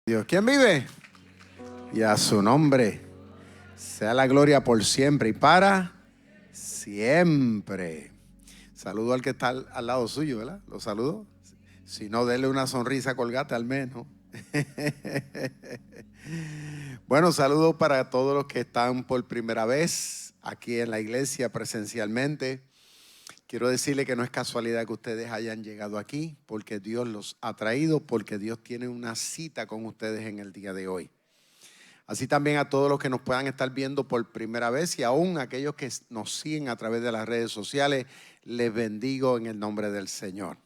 Dios, ¿quién vive? Y a su nombre sea la gloria por siempre y para siempre. Saludo al que está al lado suyo, ¿verdad? Lo saludo. Si no, dele una sonrisa colgate al menos. Bueno, saludos para todos los que están por primera vez aquí en la iglesia presencialmente. Quiero decirle que no es casualidad que ustedes hayan llegado aquí, porque Dios los ha traído, porque Dios tiene una cita con ustedes en el día de hoy. Así también a todos los que nos puedan estar viendo por primera vez y aún aquellos que nos siguen a través de las redes sociales, les bendigo en el nombre del Señor.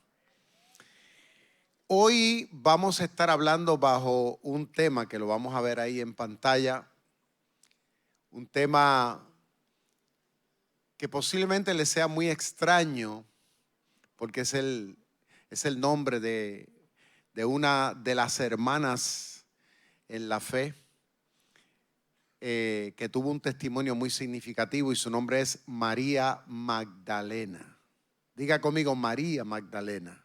Hoy vamos a estar hablando bajo un tema que lo vamos a ver ahí en pantalla, un tema que posiblemente les sea muy extraño porque es el nombre de una de las hermanas en la fe que tuvo un testimonio muy significativo y su nombre es María Magdalena. Diga conmigo, María Magdalena.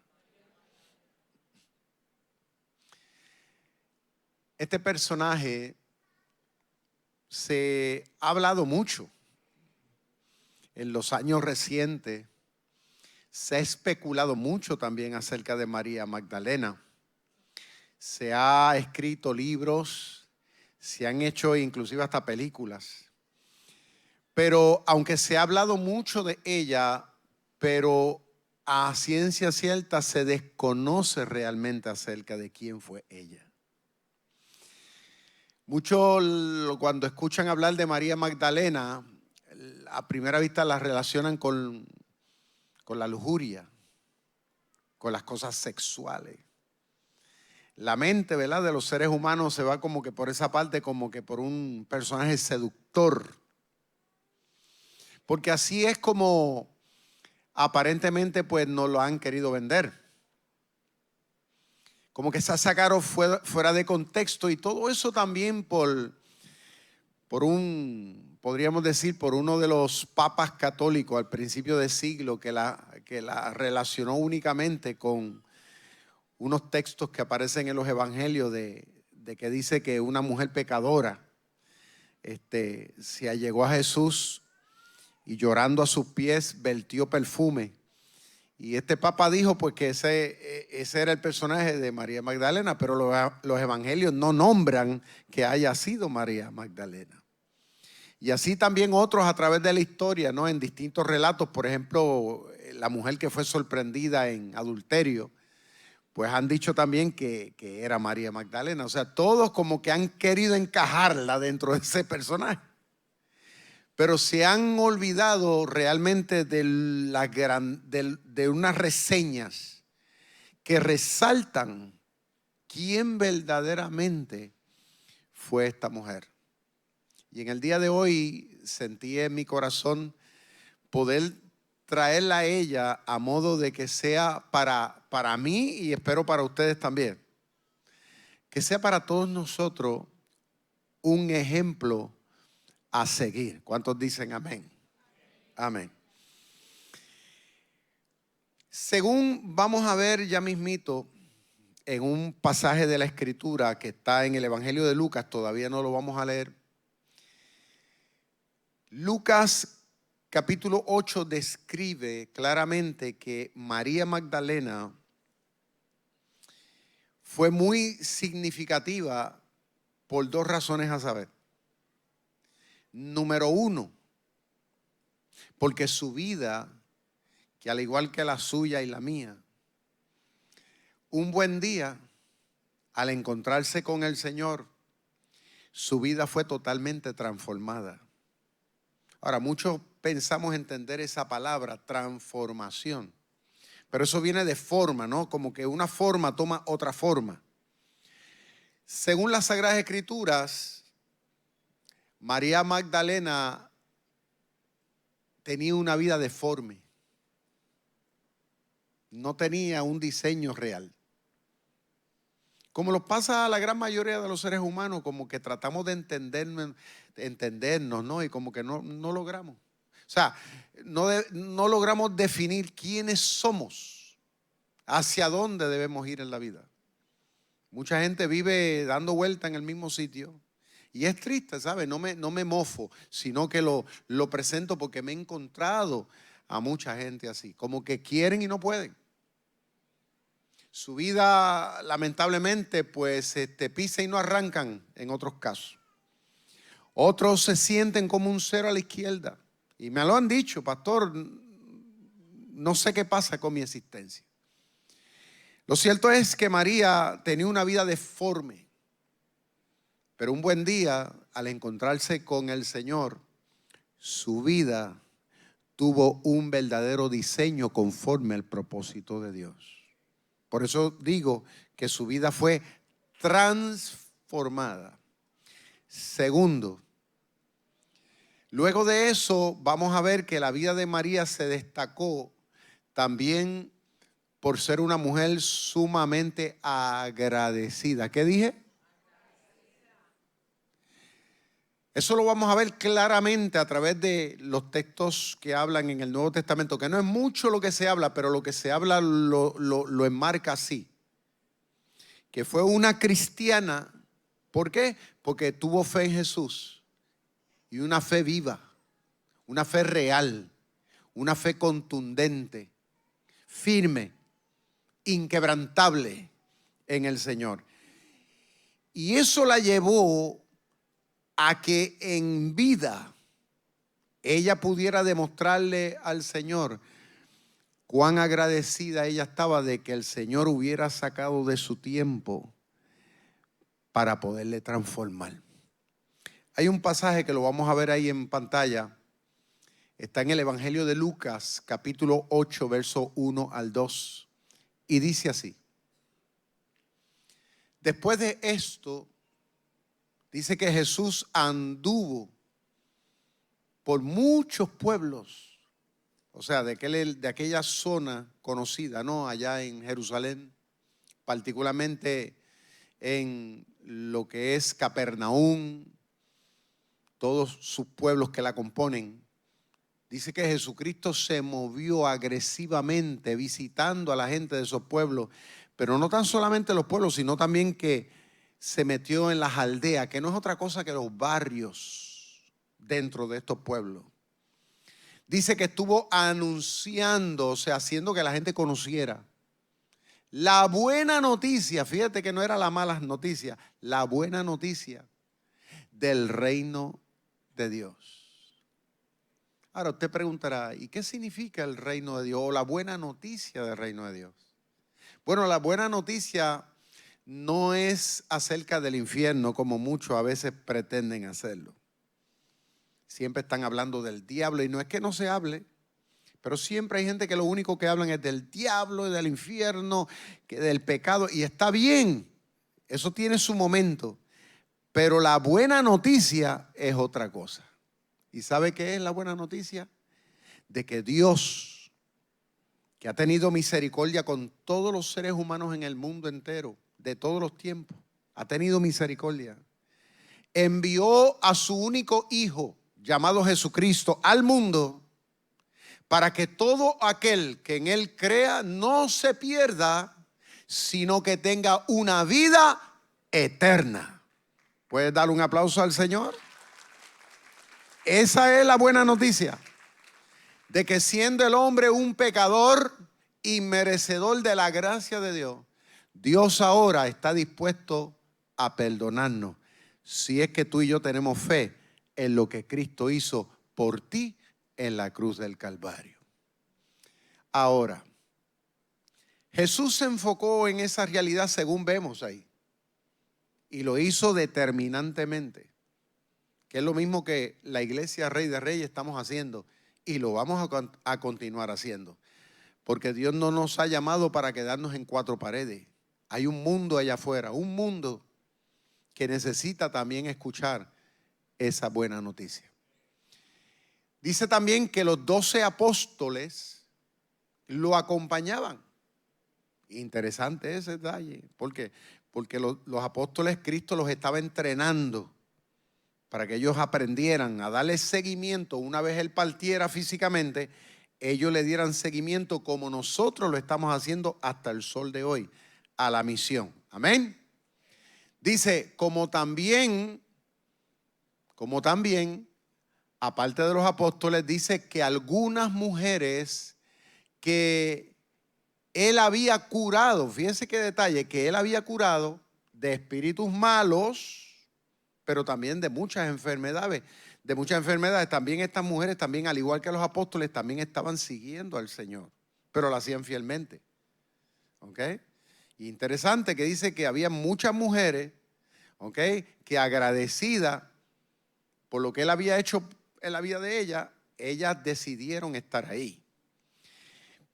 Este personaje se ha hablado mucho en los años recientes. Se ha especulado mucho también acerca de María Magdalena. Se ha escrito libros, se han hecho inclusive hasta películas. Pero aunque se ha hablado mucho de ella, pero a ciencia cierta se desconoce realmente acerca de quién fue ella. Muchos cuando escuchan hablar de María Magdalena, a primera vista la relacionan con la lujuria, con las cosas sexuales. La mente, ¿verdad?, de los seres humanos se va como que por esa parte, como que por un personaje seductor. Porque así es como aparentemente pues nos lo han querido vender. Como que se ha sacado fuera de contexto y todo eso también por podríamos decir, por uno de los papas católicos al principio del siglo que la relacionó únicamente con unos textos que aparecen en los evangelios de que dice que una mujer pecadora se allegó a Jesús y llorando a sus pies vertió perfume. Y este papa dijo pues que ese era el personaje de María Magdalena, pero los evangelios no nombran que haya sido María Magdalena. Y así también otros a través de la historia, ¿no?, en distintos relatos. Por ejemplo, la mujer que fue sorprendida en adulterio, pues han dicho también que era María Magdalena. O sea, todos como que han querido encajarla dentro de ese personaje. Pero se han olvidado realmente de unas reseñas que resaltan quién verdaderamente fue esta mujer. Y en el día de hoy sentí en mi corazón poder traerla a ella a modo de que sea para mí y espero para ustedes también. Que sea para todos nosotros un ejemplo a seguir. ¿Cuántos dicen amén? Amén. Según vamos a ver ya mismito en un pasaje de la Escritura que está en el Evangelio de Lucas, todavía no lo vamos a leer. Lucas capítulo 8 describe claramente que María Magdalena fue muy significativa por dos razones a saber. Número uno, porque su vida, que al igual que la suya y la mía, un buen día, al encontrarse con el Señor, su vida fue totalmente transformada. Ahora, muchos pensamos entender esa palabra, transformación, pero eso viene de forma, ¿no? Como que una forma toma otra forma. Según las Sagradas Escrituras, María Magdalena tenía una vida deforme. No tenía un diseño real. Como nos pasa a la gran mayoría de los seres humanos, como que tratamos de entendernos, ¿no? Y como que no logramos. O sea, no logramos definir quiénes somos, hacia dónde debemos ir en la vida. Mucha gente vive dando vuelta en el mismo sitio. Y es triste, ¿sabes? No me mofo, sino que lo presento porque me he encontrado a mucha gente así, como que quieren y no pueden. Su vida, lamentablemente, pues pisa y no arrancan en otros casos. Otros se sienten como un cero a la izquierda. Y me lo han dicho, pastor, no sé qué pasa con mi existencia. Lo cierto es que María tenía una vida deforme. Pero un buen día, al encontrarse con el Señor, su vida tuvo un verdadero diseño conforme al propósito de Dios. Por eso digo que su vida fue transformada. Segundo, luego de eso vamos a ver que la vida de María se destacó también por ser una mujer sumamente agradecida. ¿Qué dije? Eso lo vamos a ver claramente a través de los textos que hablan en el Nuevo Testamento, que no es mucho lo que se habla, pero lo que se habla lo enmarca así. Que fue una cristiana. ¿Por qué? Porque tuvo fe en Jesús y una fe viva, una fe real, una fe contundente, firme, inquebrantable en el Señor. Y eso la llevó a que en vida ella pudiera demostrarle al Señor cuán agradecida ella estaba de que el Señor hubiera sacado de su tiempo para poderle transformar. Hay un pasaje que lo vamos a ver ahí en pantalla. Está en el Evangelio de Lucas, capítulo 8, verso 1 al 2. Y dice así: después de esto, dice que Jesús anduvo por muchos pueblos, o sea, de aquella zona conocida, ¿no? Allá en Jerusalén, particularmente en lo que es Capernaum, todos sus pueblos que la componen. Dice que Jesucristo se movió agresivamente visitando a la gente de esos pueblos, pero no tan solamente los pueblos, sino también que se metió en las aldeas, que no es otra cosa que los barrios dentro de estos pueblos. Dice que estuvo anunciando, o sea, haciendo que la gente conociera la buena noticia. Fíjate que no era la mala noticia, la buena noticia del reino de Dios. Ahora usted preguntará, ¿y qué significa el reino de Dios o la buena noticia del reino de Dios? Bueno, la buena noticia no es acerca del infierno como muchos a veces pretenden hacerlo. Siempre están hablando del diablo y no es que no se hable, pero siempre hay gente que lo único que hablan es del diablo y del infierno, que del pecado, y está bien, eso tiene su momento, pero la buena noticia es otra cosa. ¿Y sabe qué es la buena noticia? De que Dios, que ha tenido misericordia con todos los seres humanos en el mundo entero, de todos los tiempos, ha tenido misericordia, envió a su único Hijo, llamado Jesucristo, al mundo, para que todo aquel que en Él crea no se pierda, sino que tenga una vida eterna. ¿Puedes dar un aplauso al Señor? Esa es la buena noticia, de que siendo el hombre un pecador y merecedor de la gracia de Dios, Dios ahora está dispuesto a perdonarnos, si es que tú y yo tenemos fe en lo que Cristo hizo por ti en la cruz del Calvario. Ahora, Jesús se enfocó en esa realidad según vemos ahí, y lo hizo determinantemente, que es lo mismo que la iglesia Rey de Reyes estamos haciendo y lo vamos a continuar haciendo, porque Dios no nos ha llamado para quedarnos en cuatro paredes. Hay un mundo allá afuera, un mundo que necesita también escuchar esa buena noticia. Dice también que los 12 apóstoles lo acompañaban. Interesante ese detalle. ¿Por qué? Porque los apóstoles, Cristo los estaba entrenando para que ellos aprendieran a darle seguimiento. Una vez Él partiera físicamente, ellos le dieran seguimiento como nosotros lo estamos haciendo hasta el sol de hoy, a la misión. Amén. Dice, como también, aparte de los apóstoles, dice que algunas mujeres que él había curado, fíjense qué detalle, que él había curado de espíritus malos, pero también de muchas enfermedades. También estas mujeres, también al igual que los apóstoles, también estaban siguiendo al Señor, pero lo hacían fielmente. ¿Ok? Interesante que dice que había muchas mujeres, ¿ok?, que agradecidas por lo que él había hecho en la vida de ellas decidieron estar ahí.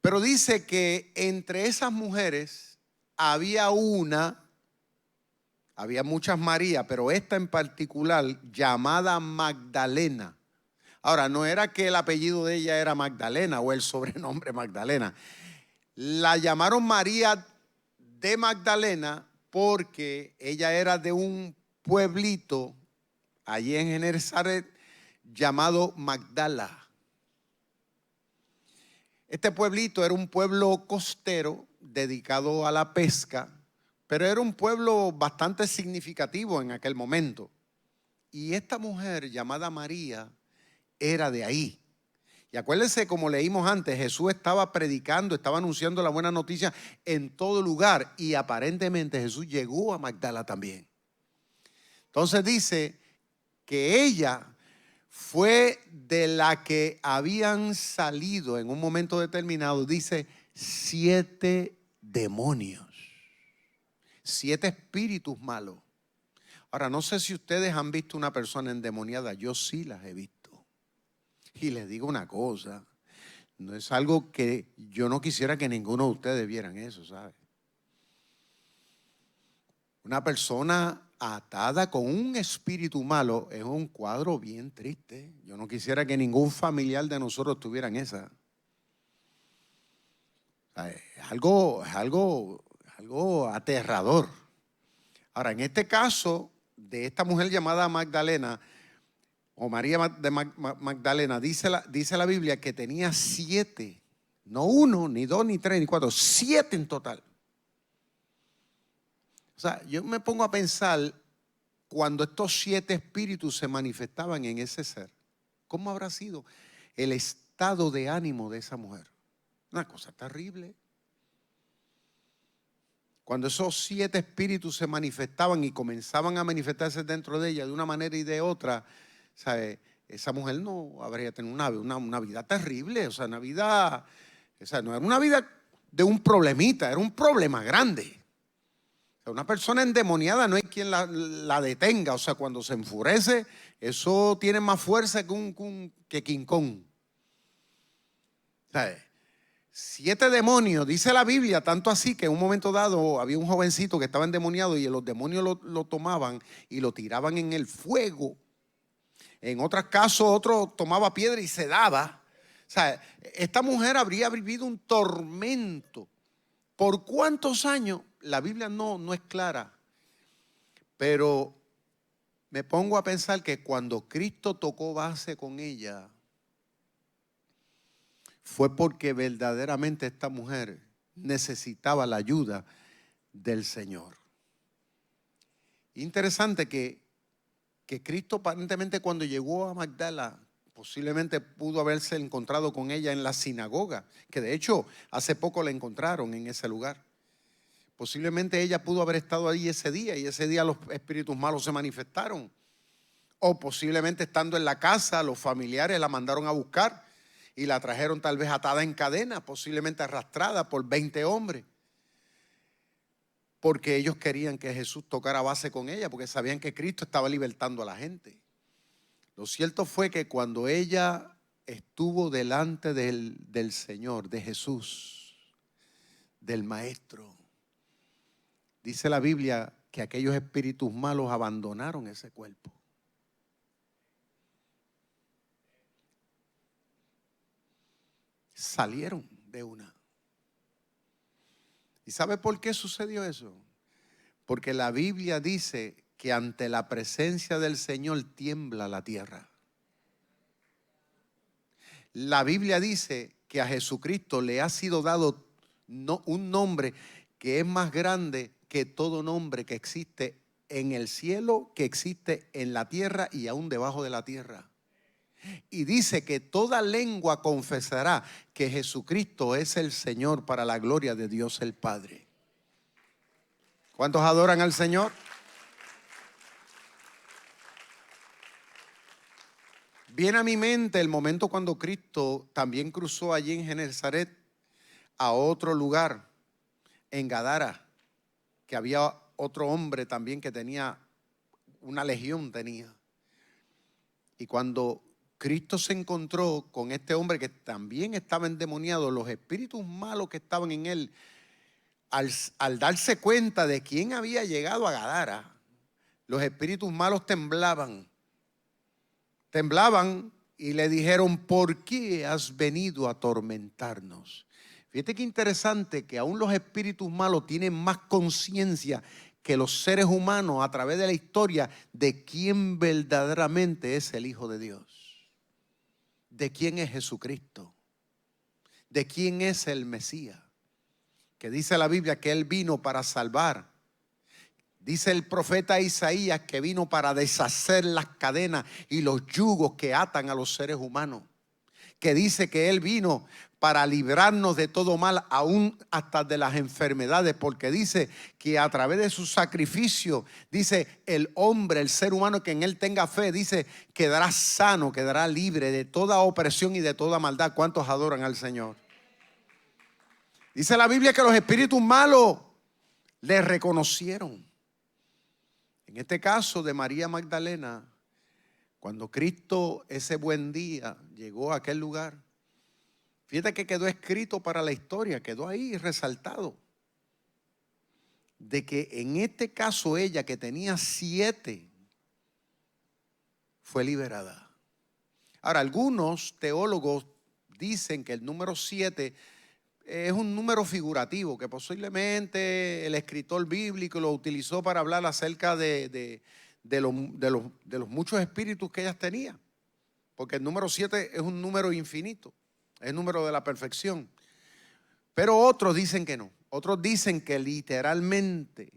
Pero dice que entre esas mujeres había muchas Marías, pero esta en particular llamada Magdalena. Ahora, no era que el apellido de ella era Magdalena o el sobrenombre Magdalena. La llamaron María de Magdalena porque ella era de un pueblito allí en Genesaret llamado Magdala. Este pueblito era un pueblo costero dedicado a la pesca, pero era un pueblo bastante significativo en aquel momento. Y esta mujer llamada María era de ahí. Y acuérdense, como leímos antes, Jesús estaba predicando, estaba anunciando la buena noticia en todo lugar. Y aparentemente Jesús llegó a Magdala también. Entonces dice que ella fue de la que habían salido en un momento determinado, dice, 7 demonios, 7 espíritus malos. Ahora, no sé si ustedes han visto una persona endemoniada, yo sí las he visto. Y les digo una cosa, no es algo que yo no quisiera que ninguno de ustedes vieran eso, ¿sabe? Una persona atada con un espíritu malo es un cuadro bien triste. Yo no quisiera que ningún familiar de nosotros tuviera en esa. Es algo aterrador. Ahora, en este caso de esta mujer llamada Magdalena, o María de Magdalena, dice la Biblia que tenía 7, no 1, ni 2, ni 3, ni 4, 7 en total. O sea, yo me pongo a pensar, cuando estos 7 espíritus se manifestaban en ese ser, ¿cómo habrá sido el estado de ánimo de esa mujer? Una cosa terrible. Cuando esos 7 espíritus se manifestaban y comenzaban a manifestarse dentro de ella de una manera y de otra, ¿sabe? Esa mujer no habría tenido una vida terrible, o sea, no era una vida de un problemita, era un problema grande. O sea, una persona endemoniada no hay quien la detenga, o sea, cuando se enfurece, eso tiene más fuerza que King Kong. ¿Sabe? 7 demonios, dice la Biblia, tanto así que en un momento dado había un jovencito que estaba endemoniado y los demonios lo tomaban y lo tiraban en el fuego. En otros casos, otro tomaba piedra y se daba. O sea, esta mujer habría vivido un tormento. ¿Por cuántos años? La Biblia no es clara. Pero me pongo a pensar que cuando Cristo tocó base con ella, fue porque verdaderamente esta mujer necesitaba la ayuda del Señor. Interesante que Cristo aparentemente cuando llegó a Magdala, posiblemente pudo haberse encontrado con ella en la sinagoga, que de hecho hace poco la encontraron en ese lugar. Posiblemente ella pudo haber estado ahí ese día y ese día los espíritus malos se manifestaron. O posiblemente estando en la casa, los familiares la mandaron a buscar y la trajeron tal vez atada en cadena, posiblemente arrastrada por 20 hombres. Porque ellos querían que Jesús tocara base con ella, porque sabían que Cristo estaba libertando a la gente. Lo cierto fue que cuando ella estuvo delante del Señor, de Jesús, del Maestro, dice la Biblia que aquellos espíritus malos abandonaron ese cuerpo. Salieron de una. ¿Y sabe por qué sucedió eso? Porque la Biblia dice que ante la presencia del Señor tiembla la tierra. La Biblia dice que a Jesucristo le ha sido dado un nombre que es más grande que todo nombre que existe en el cielo que existe en la tierra y aún debajo de la tierra. Y dice que toda lengua confesará que Jesucristo es el Señor para la gloria de Dios el Padre. ¿Cuántos adoran al Señor? Viene a mi mente el momento cuando Cristo también cruzó allí en Genezaret a otro lugar, en Gadara, que había otro hombre también que tenía una legión tenía. Y cuando Cristo se encontró con este hombre que también estaba endemoniado, los espíritus malos que estaban en él, al darse cuenta de quién había llegado a Gadara, los espíritus malos temblaban y le dijeron: ¿por qué has venido a atormentarnos? Fíjate qué interesante que aún los espíritus malos tienen más conciencia que los seres humanos a través de la historia de quién verdaderamente es el Hijo de Dios, de quién es Jesucristo, de quién es el Mesías, que dice la Biblia que Él vino para salvar. Dice el profeta Isaías que vino para deshacer las cadenas y los yugos que atan a los seres humanos. Que dice que Él vino para librarnos de todo mal, aún hasta de las enfermedades, porque dice que a través de su sacrificio, dice el hombre, el ser humano que en Él tenga fe, dice quedará sano, quedará libre de toda opresión y de toda maldad. ¿Cuántos adoran al Señor? Dice la Biblia que los espíritus malos le reconocieron. En este caso de María Magdalena, cuando Cristo ese buen día llegó a aquel lugar, fíjate que quedó escrito para la historia, quedó ahí resaltado, de que en este caso ella, que tenía 7, fue liberada. Ahora, algunos teólogos dicen que el número 7 es un número figurativo, que posiblemente el escritor bíblico lo utilizó para hablar acerca de los muchos espíritus que ellas tenían, porque el número 7 es un número infinito, es el número de la perfección. Pero otros dicen que no, otros dicen que literalmente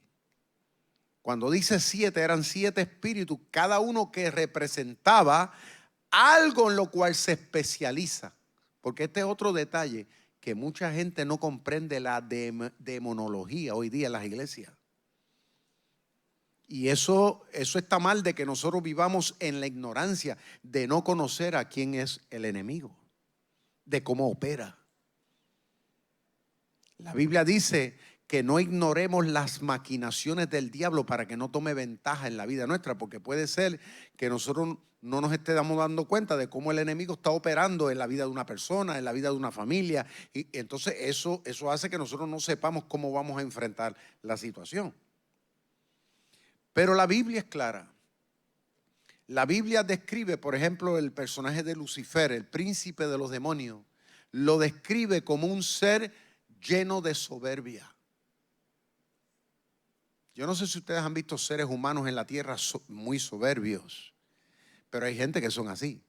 cuando dice 7 eran 7 espíritus, cada uno que representaba algo en lo cual se especializa, porque este es otro detalle que mucha gente no comprende, la demonología hoy día en las iglesias. Y eso está mal, de que nosotros vivamos en la ignorancia de no conocer a quién es el enemigo, de cómo opera. La Biblia dice que no ignoremos las maquinaciones del diablo para que no tome ventaja en la vida nuestra, porque puede ser que nosotros no nos estemos dando cuenta de cómo el enemigo está operando en la vida de una persona, en la vida de una familia, y entonces eso hace que nosotros no sepamos cómo vamos a enfrentar la situación. Pero la Biblia es clara. La Biblia describe, por ejemplo, el personaje de Lucifer, el príncipe de los demonios, lo describe como un ser lleno de soberbia. Yo no sé si ustedes han visto seres humanos en la tierra muy soberbios, pero hay gente que son así.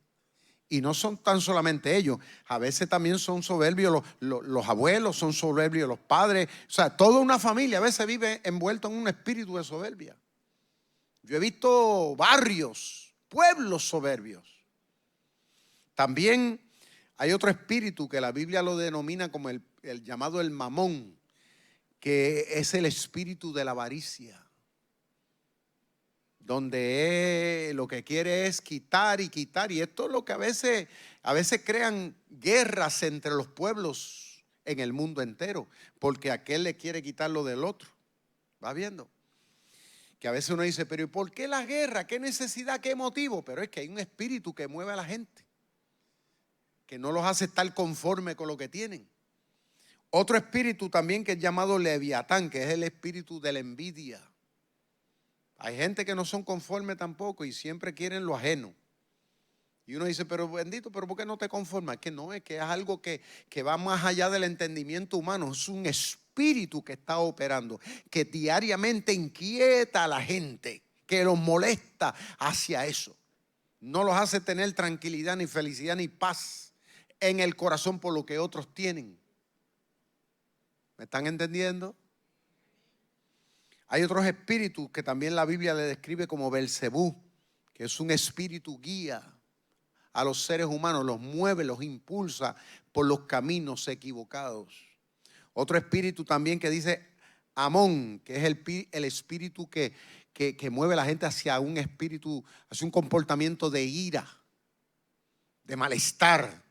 Y no son tan solamente ellos, a veces también son soberbios los abuelos, son soberbios los padres. O sea, toda una familia a veces vive envuelto en un espíritu de soberbia. Yo he visto barrios, pueblos soberbios. También hay otro espíritu que la Biblia lo denomina como el llamado el mamón, que es el espíritu de la avaricia, donde lo que quiere es quitar y quitar. Y esto es lo que a veces crean guerras entre los pueblos en el mundo entero, porque aquel le quiere quitar lo del otro. ¿Va viendo? Que a veces uno dice: pero ¿y por qué la guerra? ¿Qué necesidad? ¿Qué motivo? Pero es que hay un espíritu que mueve a la gente, que no los hace estar conforme con lo que tienen. Otro espíritu también que es llamado Leviatán, que es el espíritu de la envidia. Hay gente que no son conformes tampoco y siempre quieren lo ajeno. Y uno dice: pero bendito, ¿pero por qué no te conformas? Es que no, es que es algo que va más allá del entendimiento humano. Es un espíritu que está operando, que diariamente inquieta a la gente, que los molesta hacia eso. No los hace tener tranquilidad, ni felicidad, ni paz en el corazón por lo que otros tienen. ¿Me están entendiendo? Hay otros espíritus que también la Biblia le describe como Belcebú, que es un espíritu guía a los seres humanos, los mueve, los impulsa por los caminos equivocados. Otro espíritu también que dice Amón, que es el espíritu que mueve a la gente hacia un espíritu, hacia un comportamiento de ira, de malestar.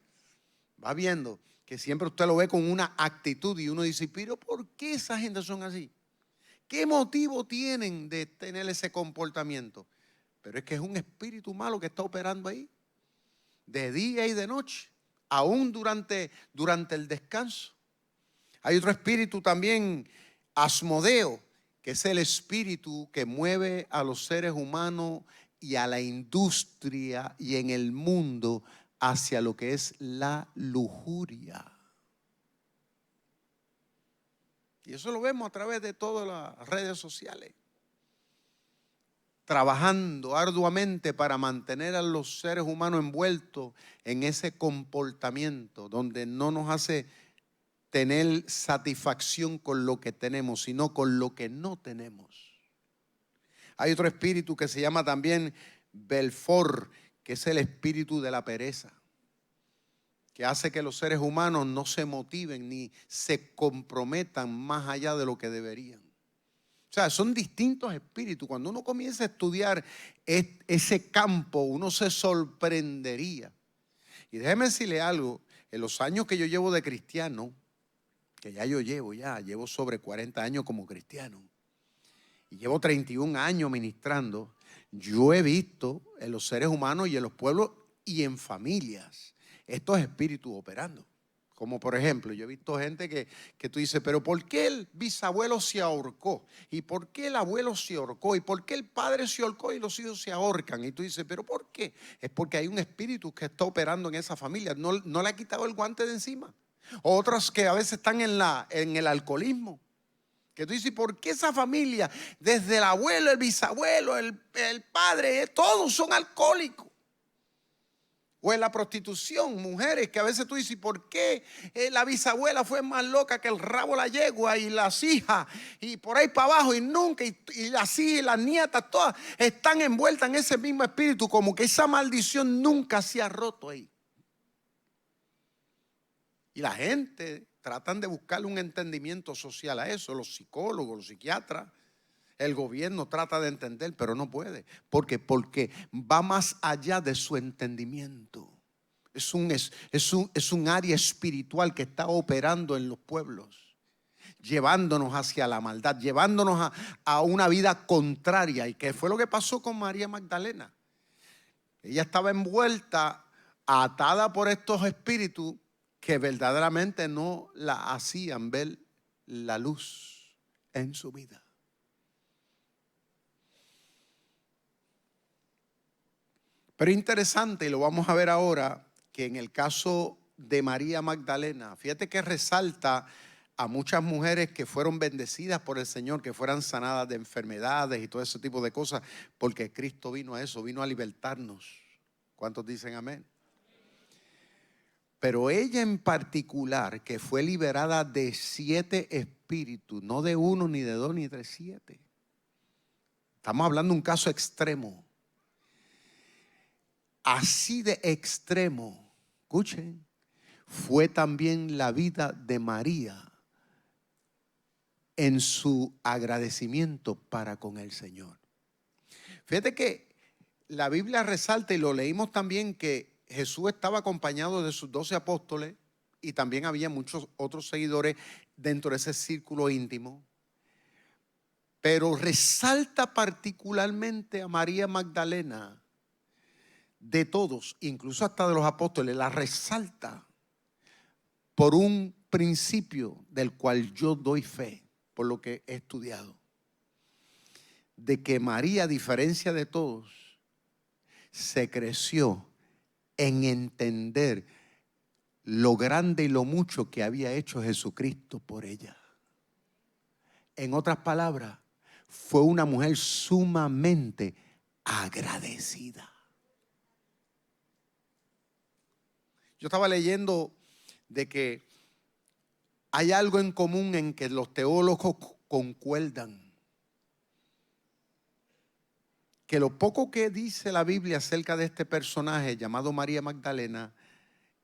Va viendo que siempre usted lo ve con una actitud y uno dice, pero ¿por qué esa gente son así? ¿Qué motivo tienen de tener ese comportamiento? Pero es que es un espíritu malo que está operando ahí, de día y de noche, aún durante el descanso. Hay otro espíritu también, Asmodeo, que es el espíritu que mueve a los seres humanos y a la industria y en el mundo hacia lo que es la lujuria. Y eso lo vemos a través de todas las redes sociales. Trabajando arduamente para mantener a los seres humanos envueltos en ese comportamiento donde no nos hace tener satisfacción con lo que tenemos, sino con lo que no tenemos. Hay otro espíritu que se llama también Belfor, que es el espíritu de la pereza, que hace que los seres humanos no se motiven ni se comprometan más allá de lo que deberían. O sea, son distintos espíritus. Cuando uno comienza a estudiar ese campo, uno se sorprendería. Y déjeme decirle algo, en los años que yo llevo de cristiano, que ya llevo sobre 40 años como cristiano, y llevo 31 años ministrando, yo he visto en los seres humanos y en los pueblos y en familias estos espíritus operando. Como por ejemplo, yo he visto gente que tú dices, pero ¿por qué el bisabuelo se ahorcó? ¿Y por qué el abuelo se ahorcó? ¿Y por qué el padre se ahorcó y los hijos se ahorcan? Y tú dices, ¿pero por qué? Es porque hay un espíritu que está operando en esa familia. No le ha quitado el guante de encima. Otras que a veces están en el alcoholismo. Que tú dices, ¿por qué esa familia, desde el abuelo, el bisabuelo, el padre, todos son alcohólicos? O en la prostitución, mujeres que a veces tú dices, ¿por qué la bisabuela fue más loca que el rabo la yegua y las hijas y por ahí para abajo y nunca, y las hijas y las nietas todas están envueltas en ese mismo espíritu, como que esa maldición nunca se ha roto ahí? Y la gente tratan de buscarle un entendimiento social a eso, los psicólogos, los psiquiatras. El gobierno trata de entender, pero no puede. ¿Por qué? Porque va más allá de su entendimiento. Es un área espiritual que está operando en los pueblos, llevándonos hacia la maldad, llevándonos a una vida contraria. ¿Y qué fue lo que pasó con María Magdalena? Ella estaba envuelta, atada por estos espíritus que verdaderamente no la hacían ver la luz en su vida. Pero interesante, y lo vamos a ver ahora, que en el caso de María Magdalena, fíjate que resalta a muchas mujeres que fueron bendecidas por el Señor, que fueran sanadas de enfermedades y todo ese tipo de cosas, porque Cristo vino a eso, vino a libertarnos. ¿Cuántos dicen amén? Pero ella en particular, que fue liberada de 7 espíritus, no de 1, ni de 2, ni de 7. Estamos hablando de un caso extremo. Así de extremo, escuchen, fue también la vida de María en su agradecimiento para con el Señor. Fíjate que la Biblia resalta, y lo leímos también, que Jesús estaba acompañado de sus 12 apóstoles y también había muchos otros seguidores dentro de ese círculo íntimo. Pero resalta particularmente a María Magdalena de todos, incluso hasta de los apóstoles, la resalta por un principio del cual yo doy fe, por lo que he estudiado, de que María, a diferencia de todos, se creció en entender lo grande y lo mucho que había hecho Jesucristo por ella. En otras palabras, fue una mujer sumamente agradecida. Yo estaba leyendo de que hay algo en común en que los teólogos concuerdan, que lo poco que dice la Biblia acerca de este personaje llamado María Magdalena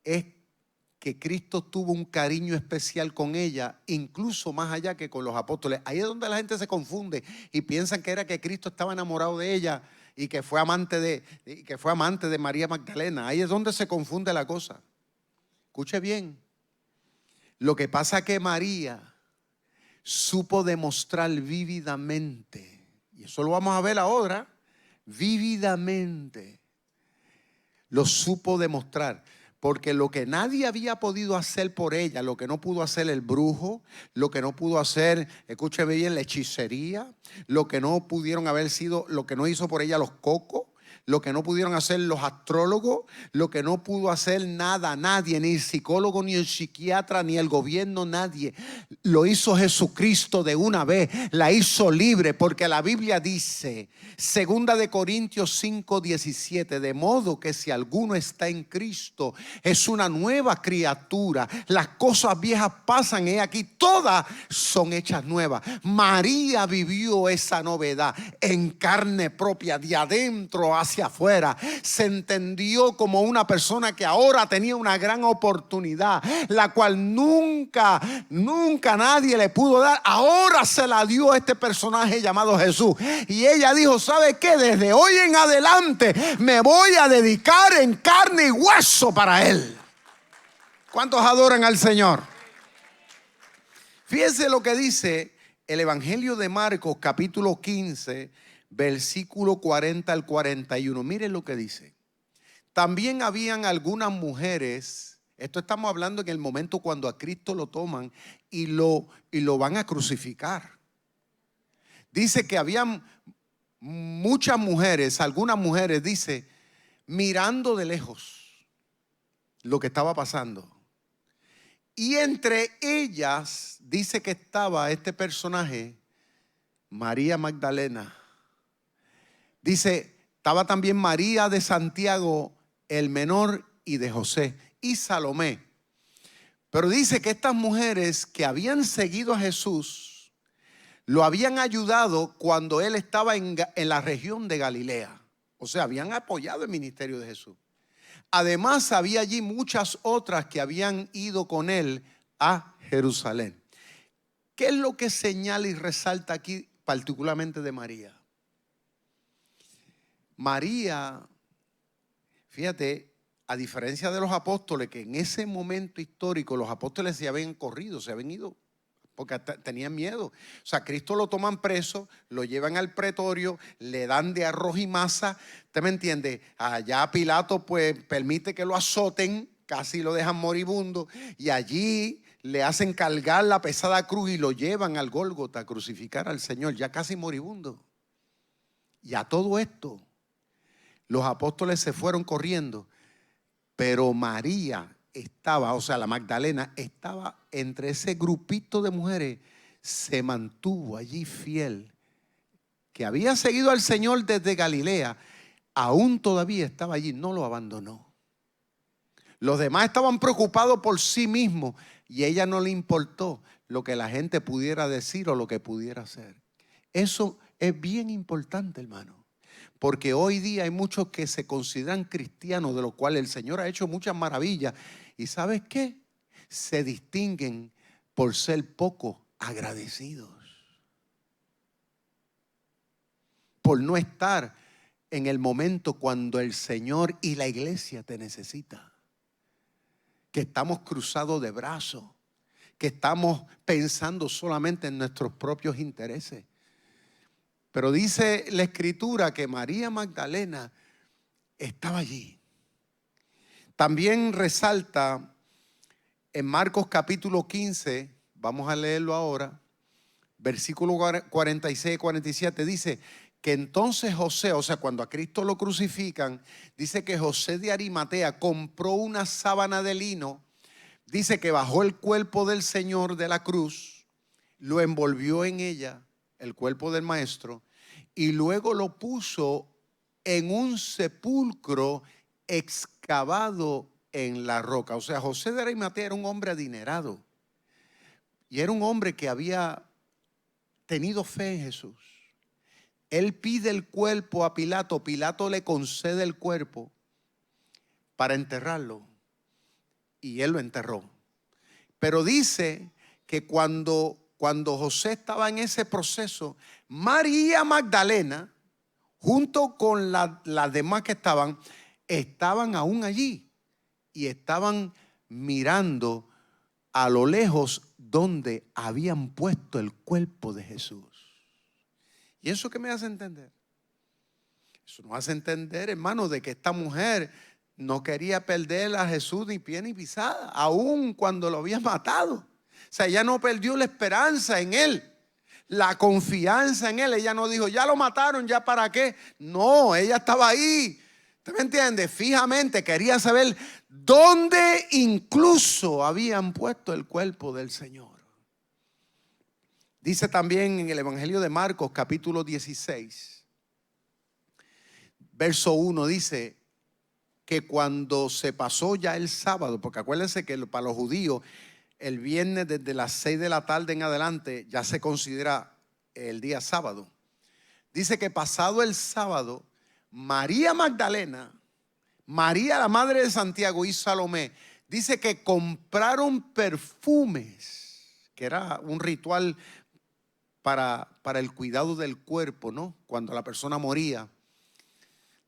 es que Cristo tuvo un cariño especial con ella, incluso más allá que con los apóstoles. Ahí es donde la gente se confunde y piensan que era que Cristo estaba enamorado de ella y que fue amante de María Magdalena. Ahí es donde se confunde la cosa. Escuche bien. Lo que pasa es que María supo demostrar vívidamente, y eso lo vamos a ver ahora, vívidamente lo supo demostrar. Porque lo que nadie había podido hacer por ella, lo que no pudo hacer el brujo, lo que no pudo hacer, escúcheme bien, la hechicería, lo que no pudieron haber sido, lo que no hizo por ella los cocos, lo que no pudieron hacer los astrólogos, lo que no pudo hacer nada, nadie, ni el psicólogo, ni el psiquiatra, ni el gobierno, nadie. Lo hizo Jesucristo de una vez, la hizo libre, porque la Biblia dice, 2 Corintios 5:17, de modo que si alguno está en Cristo, es una nueva criatura. Las cosas viejas pasan, y aquí todas son hechas nuevas. María vivió esa novedad en carne propia, de adentro hacia afuera. Se entendió como una persona que ahora tenía una gran oportunidad, la cual nunca nadie le pudo dar. Ahora se la dio a este personaje llamado Jesús. Y ella dijo, ¿sabe qué? Desde hoy en adelante me voy a dedicar en carne y hueso para Él. ¿Cuántos adoran al Señor? Fíjense lo que dice el Evangelio de Marcos, capítulo 15, versículo 40 al 41. Miren lo que dice. También habían algunas mujeres, esto estamos hablando en el momento cuando a Cristo lo toman y lo van a crucificar. Dice que habían muchas mujeres, algunas mujeres, dice, mirando de lejos lo que estaba pasando. Y entre ellas dice que estaba este personaje, María Magdalena. Dice, estaba también María de Santiago, el menor, y de José, y Salomé. Pero dice que estas mujeres que habían seguido a Jesús, lo habían ayudado cuando él estaba en la región de Galilea. O sea, habían apoyado el ministerio de Jesús. Además, había allí muchas otras que habían ido con él a Jerusalén. ¿Qué es lo que señala y resalta aquí particularmente de María? María, fíjate, a diferencia de los apóstoles, que en ese momento histórico los apóstoles se habían corrido, se habían ido, porque tenían miedo. O sea, Cristo lo toman preso, lo llevan al pretorio, le dan de arroz y masa. ¿Usted me entiende? Allá Pilato pues permite que lo azoten, casi lo dejan moribundo, y allí le hacen cargar la pesada cruz y lo llevan al Gólgota a crucificar al Señor, ya casi moribundo. Y a todo esto, los apóstoles se fueron corriendo, pero María estaba, o sea, la Magdalena estaba entre ese grupito de mujeres, se mantuvo allí fiel, que había seguido al Señor desde Galilea, aún todavía estaba allí, no lo abandonó. Los demás estaban preocupados por sí mismos y a ella no le importó lo que la gente pudiera decir o lo que pudiera hacer. Eso es bien importante, hermano. Porque hoy día hay muchos que se consideran cristianos, de los cuales el Señor ha hecho muchas maravillas. ¿Y sabes qué? Se distinguen por ser poco agradecidos. Por no estar en el momento cuando el Señor y la iglesia te necesita. Que estamos cruzados de brazos. Que estamos pensando solamente en nuestros propios intereses. Pero dice la Escritura que María Magdalena estaba allí. También resalta en Marcos capítulo 15, vamos a leerlo ahora, versículo 46 y 47, dice que entonces José, o sea, cuando a Cristo lo crucifican, dice que José de Arimatea compró una sábana de lino, dice que bajó el cuerpo del Señor de la cruz, lo envolvió en ella, el cuerpo del maestro, y luego lo puso en un sepulcro excavado en la roca. O sea, José de Arimatea era un hombre adinerado y era un hombre que había tenido fe en Jesús, él pide el cuerpo a Pilato. Pilato le concede el cuerpo para enterrarlo. Y él lo enterró. Pero dice que cuando José estaba en ese proceso, María Magdalena, junto con las demás que estaban aún allí. Y estaban mirando a lo lejos donde habían puesto el cuerpo de Jesús. ¿Y eso qué me hace entender? Eso nos hace entender, hermano, de que esta mujer no quería perder a Jesús ni pie ni pisada, aun cuando lo había matado. O sea, ella no perdió la esperanza en él, la confianza en él. Ella no dijo, ya lo mataron, ya para qué. No, ella estaba ahí. ¿Usted me entiende? Fijamente quería saber dónde incluso habían puesto el cuerpo del Señor. Dice también en el Evangelio de Marcos, capítulo 16, verso 1, dice que cuando se pasó ya el sábado, porque acuérdense que para los judíos el viernes desde las 6 de la tarde en adelante ya se considera el día sábado. Dice que pasado el sábado, María Magdalena, María la madre de Santiago y Salomé, dice que compraron perfumes, que era un ritual para el cuidado del cuerpo, ¿no? Cuando la persona moría.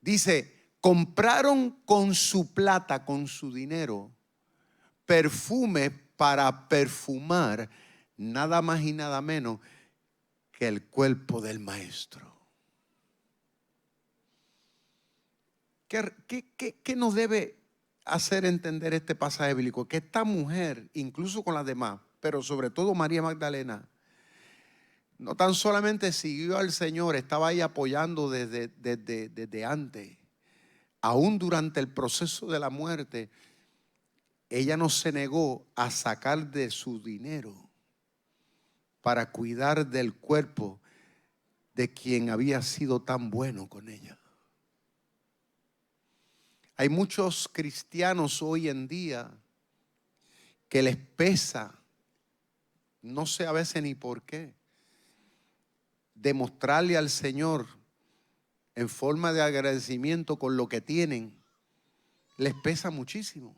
Dice, compraron con su plata, con su dinero, perfume para perfumar nada más y nada menos que el cuerpo del Maestro. ¿Qué nos debe hacer entender este pasaje bíblico? Que esta mujer, incluso con las demás, pero sobre todo María Magdalena, no tan solamente siguió al Señor, estaba ahí apoyando desde antes. Aún durante el proceso de la muerte, ella no se negó a sacar de su dinero para cuidar del cuerpo de quien había sido tan bueno con ella. Hay muchos cristianos hoy en día que les pesa, no sé a veces ni por qué, demostrarle al Señor en forma de agradecimiento con lo que tienen. Les pesa muchísimo.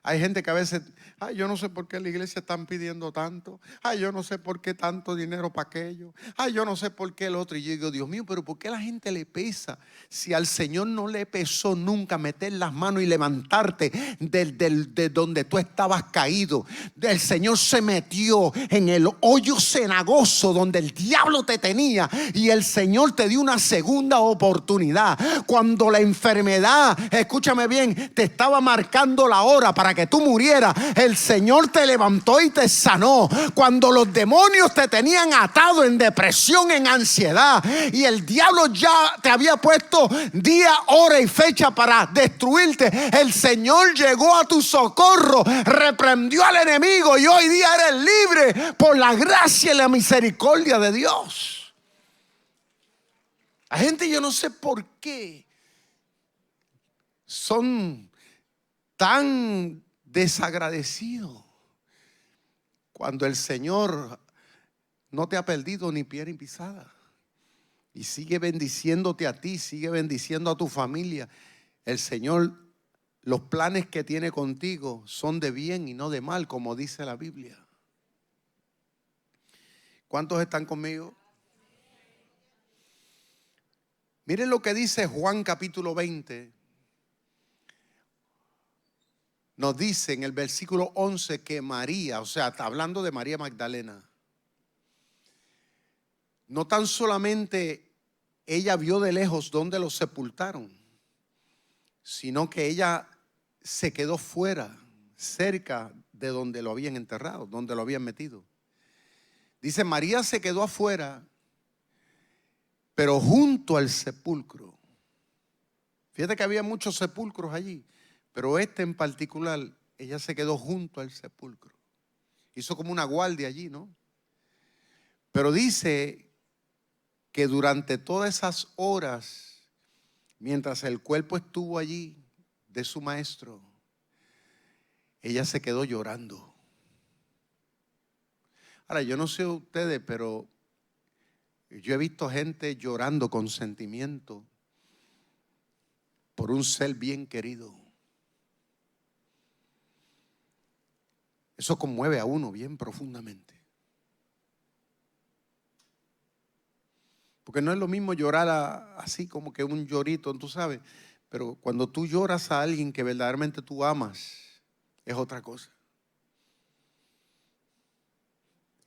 Hay gente que a veces, ay, yo no sé por qué la iglesia están pidiendo tanto. Ay, yo no sé por qué tanto dinero para aquello. Ay, yo no sé por qué el otro. Y yo digo, Dios mío, pero ¿por qué a la gente le pesa? Si al Señor no le pesó nunca meter las manos y levantarte de donde tú estabas caído. El Señor se metió en el hoyo cenagoso donde el diablo te tenía. Y el Señor te dio una segunda oportunidad. Cuando la enfermedad, escúchame bien, te estaba marcando la hora para que tú murieras, el Señor te levantó y te sanó. Cuando los demonios te tenían atado en depresión, en ansiedad, y el diablo ya te había puesto día, hora y fecha para destruirte, el Señor llegó a tu socorro, reprendió al enemigo y hoy día eres libre por la gracia y la misericordia de Dios. La gente, yo no sé por qué son tan desagradecido cuando el Señor no te ha perdido ni pie ni pisada y sigue bendiciéndote a ti, sigue bendiciendo a tu familia. El Señor, los planes que tiene contigo son de bien y no de mal, como dice la Biblia. ¿Cuántos están conmigo? Miren lo que dice Juan capítulo 20. Nos dice en el versículo 11 que María, o sea, está hablando de María Magdalena, no tan solamente ella vio de lejos donde lo sepultaron, sino que ella se quedó fuera, cerca de donde lo habían enterrado, donde lo habían metido. Dice, María se quedó afuera, pero junto al sepulcro. Fíjate que había muchos sepulcros allí, pero este en particular, ella se quedó junto al sepulcro. Hizo como una guardia allí, ¿no? Pero dice que durante todas esas horas, mientras el cuerpo estuvo allí de su maestro, ella se quedó llorando. Ahora, yo no sé ustedes, pero Yo he visto gente llorando con sentimiento por un ser bien querido. Eso conmueve a uno bien profundamente. Porque no es lo mismo llorar así como que un llorito, tú sabes. Pero cuando tú lloras a alguien que verdaderamente tú amas, es otra cosa.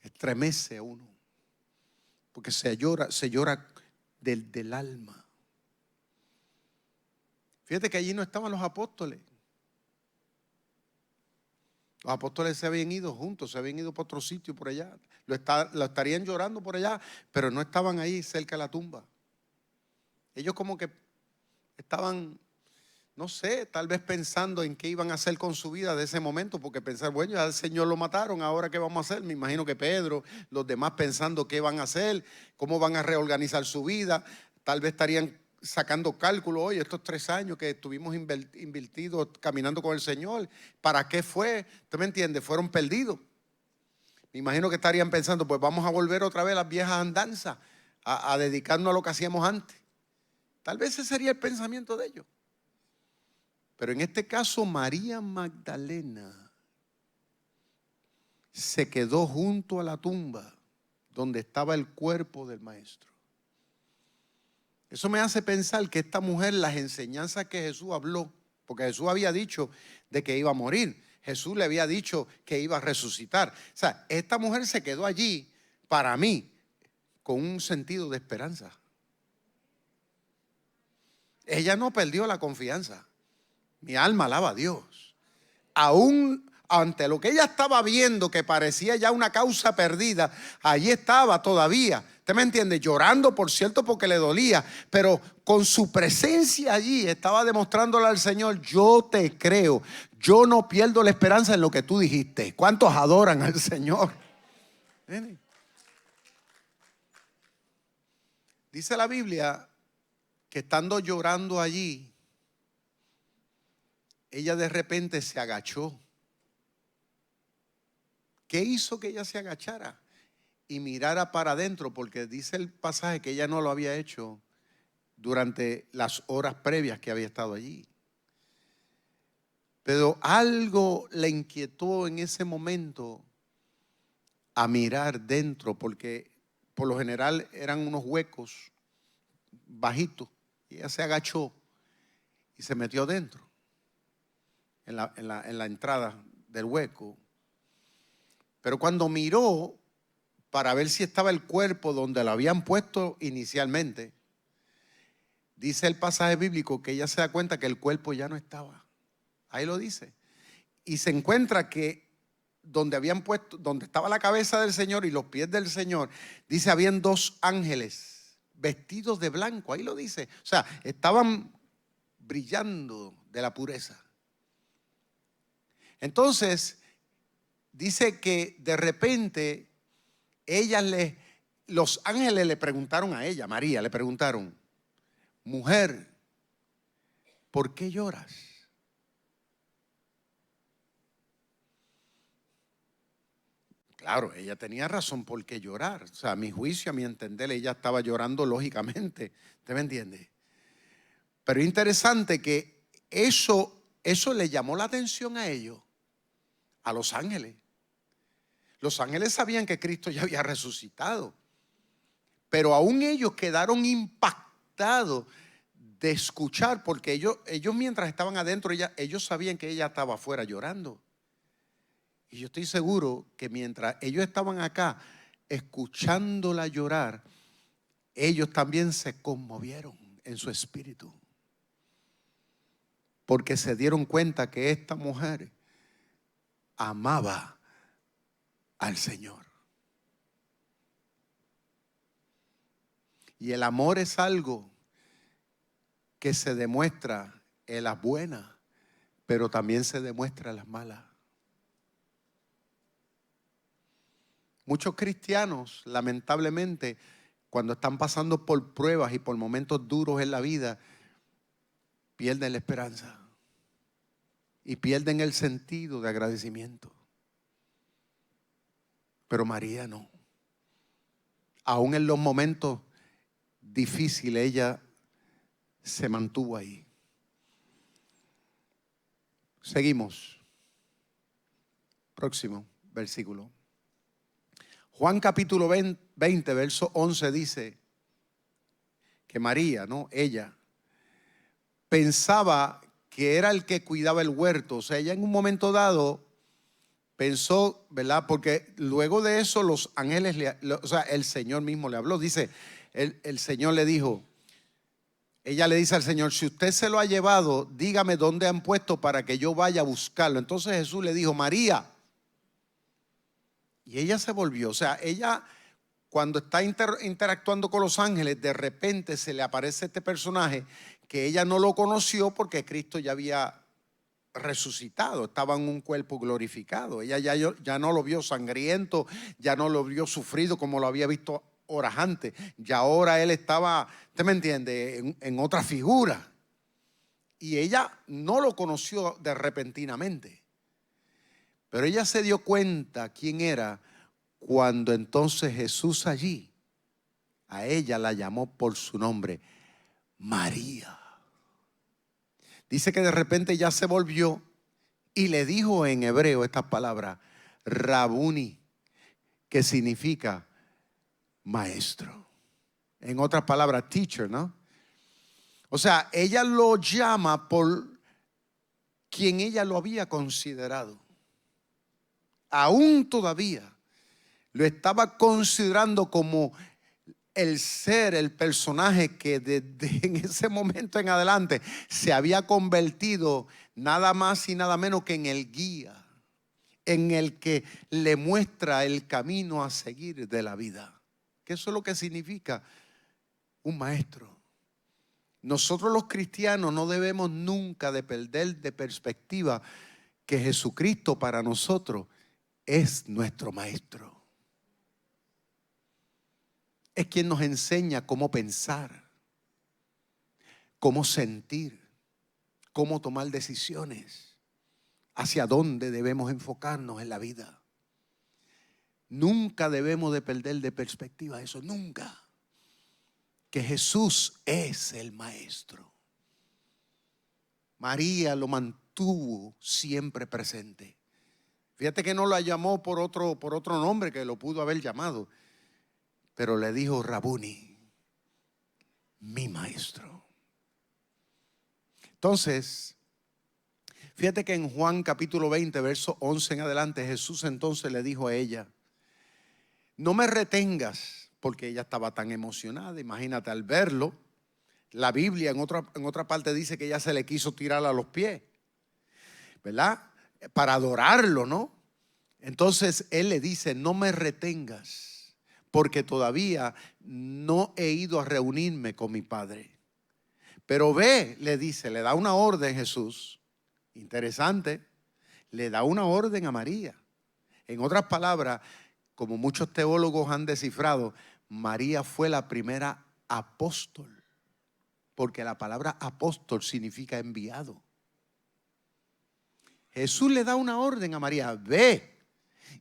Estremece a uno. Porque se llora del alma. Fíjate que allí no estaban los apóstoles. Los apóstoles se habían ido juntos, se habían ido para otro sitio por allá. Lo estarían llorando por allá, pero no estaban ahí cerca de la tumba. Ellos como que estaban, no sé, tal vez pensando en qué iban a hacer con su vida de ese momento, porque pensar, bueno, ya el Señor lo mataron, ahora qué vamos a hacer. Me imagino que Pedro, los demás pensando qué van a hacer, cómo van a reorganizar su vida. Tal vez estarían sacando cálculos, oye, estos 3 años que estuvimos invertidos caminando con el Señor, ¿para qué fue? ¿Usted me entiende? Fueron perdidos. Me imagino que estarían pensando, pues vamos a volver otra vez a las viejas andanzas, a dedicarnos a lo que hacíamos antes. Tal vez ese sería el pensamiento de ellos. Pero en este caso, María Magdalena se quedó junto a la tumba donde estaba el cuerpo del maestro. Eso me hace pensar que esta mujer, las enseñanzas que Jesús habló, porque Jesús había dicho de que iba a morir, Jesús le había dicho que iba a resucitar. O sea, esta mujer se quedó allí, para mí, con un sentido de esperanza. Ella no perdió la confianza. Mi alma alaba a Dios. Aún ante lo que ella estaba viendo, que parecía ya una causa perdida, allí estaba todavía, ¿usted me entiende? Llorando, por cierto, porque le dolía, pero con su presencia allí estaba demostrándole al Señor, yo te creo, yo no pierdo la esperanza en lo que tú dijiste. ¿Cuántos adoran al Señor? Dice la Biblia que estando llorando allí, ella de repente se agachó. ¿Qué hizo que ella se agachara y mirara para adentro? Porque dice el pasaje que ella no lo había hecho durante las horas previas que había estado allí. Pero algo le inquietó en ese momento a mirar dentro, porque por lo general eran unos huecos bajitos. Y ella se agachó y se metió dentro, en la entrada del hueco. Pero cuando miró para ver si estaba el cuerpo donde lo habían puesto inicialmente, dice el pasaje bíblico que ella se da cuenta que el cuerpo ya no estaba. Ahí lo dice. Y se encuentra que donde habían puesto, donde estaba la cabeza del Señor y los pies del Señor, dice, habían 2 ángeles vestidos de blanco. Ahí lo dice. O sea, estaban brillando de la pureza. Entonces, dice que de repente los ángeles le preguntaron a ella, María, le preguntaron, mujer, ¿por qué lloras? Claro, ella tenía razón por qué llorar. O sea, a mi juicio, a mi entender, ella estaba llorando lógicamente. ¿Usted me entiende? Pero es interesante que eso le llamó la atención a ellos, a los ángeles. Los ángeles sabían que Cristo ya había resucitado, pero aún ellos quedaron impactados de escuchar, porque ellos mientras estaban adentro, ellos sabían que ella estaba afuera llorando. Y yo estoy seguro que mientras ellos estaban acá escuchándola llorar, ellos también se conmovieron en su espíritu, porque se dieron cuenta que esta mujer amaba al Señor. Y el amor es algo que se demuestra en las buenas, pero también se demuestra en las malas. Muchos cristianos, lamentablemente, cuando están pasando por pruebas y por momentos duros en la vida, pierden la esperanza y pierden el sentido de agradecimiento. Pero María no. aún en los momentos difíciles, ella se mantuvo ahí. Seguimos. Próximo versículo. Juan capítulo 20, verso 11 dice que María, ¿no? Ella pensaba que era el que cuidaba el huerto. O sea, ella en un momento dado pensó, ¿verdad? Porque luego de eso los ángeles, o sea, el Señor mismo le habló. Dice, el Señor le dijo, ella le dice al Señor, si usted se lo ha llevado, dígame dónde han puesto para que yo vaya a buscarlo. Entonces Jesús le dijo, María. Y ella se volvió, o sea, ella cuando está interactuando con los ángeles, de repente se le aparece este personaje que ella no lo conoció porque Cristo ya había resucitado, estaba en un cuerpo glorificado. Ella ya no lo vio sangriento, ya no lo vio sufrido como lo había visto horas antes. Ya ahora él estaba, ¿usted me entiende?, en otra figura. Y ella no lo conoció de repentinamente. Pero ella se dio cuenta quién era cuando entonces Jesús allí a ella la llamó por su nombre, María. Dice que de repente ella se volvió y le dijo en hebreo estas palabras, Rabuni, que significa maestro. En otras palabras, teacher, ¿no? O sea, ella lo llama por quien ella lo había considerado. Aún todavía lo estaba considerando como el ser, el personaje que desde en ese momento en adelante se había convertido nada más y nada menos que en el guía, en el que le muestra el camino a seguir de la vida. Que eso es lo que significa un maestro. Nosotros los cristianos no debemos nunca de perder de perspectiva que Jesucristo para nosotros es nuestro maestro. Es quien nos enseña cómo pensar, cómo sentir, cómo tomar decisiones, hacia dónde debemos enfocarnos en la vida. Nunca debemos de perder de perspectiva eso, nunca. Que Jesús es el maestro. María lo mantuvo siempre presente. Fíjate que no la llamó por otro nombre que lo pudo haber llamado, pero le dijo Rabuni, mi maestro. Entonces, fíjate que en Juan capítulo 20, verso 11 en adelante, Jesús entonces le dijo a ella, no me retengas, porque ella estaba tan emocionada. Imagínate, al verlo, la Biblia en otra parte dice que ella se le quiso tirar a los pies, ¿verdad? Para adorarlo, ¿no? Entonces él le dice, no me retengas, porque todavía no he ido a reunirme con mi Padre. Pero ve, le dice, le da una orden Jesús, interesante, le da una orden a María. En otras palabras, como muchos teólogos han descifrado, María fue la primera apóstol, porque la palabra apóstol significa enviado. Jesús le da una orden a María, ve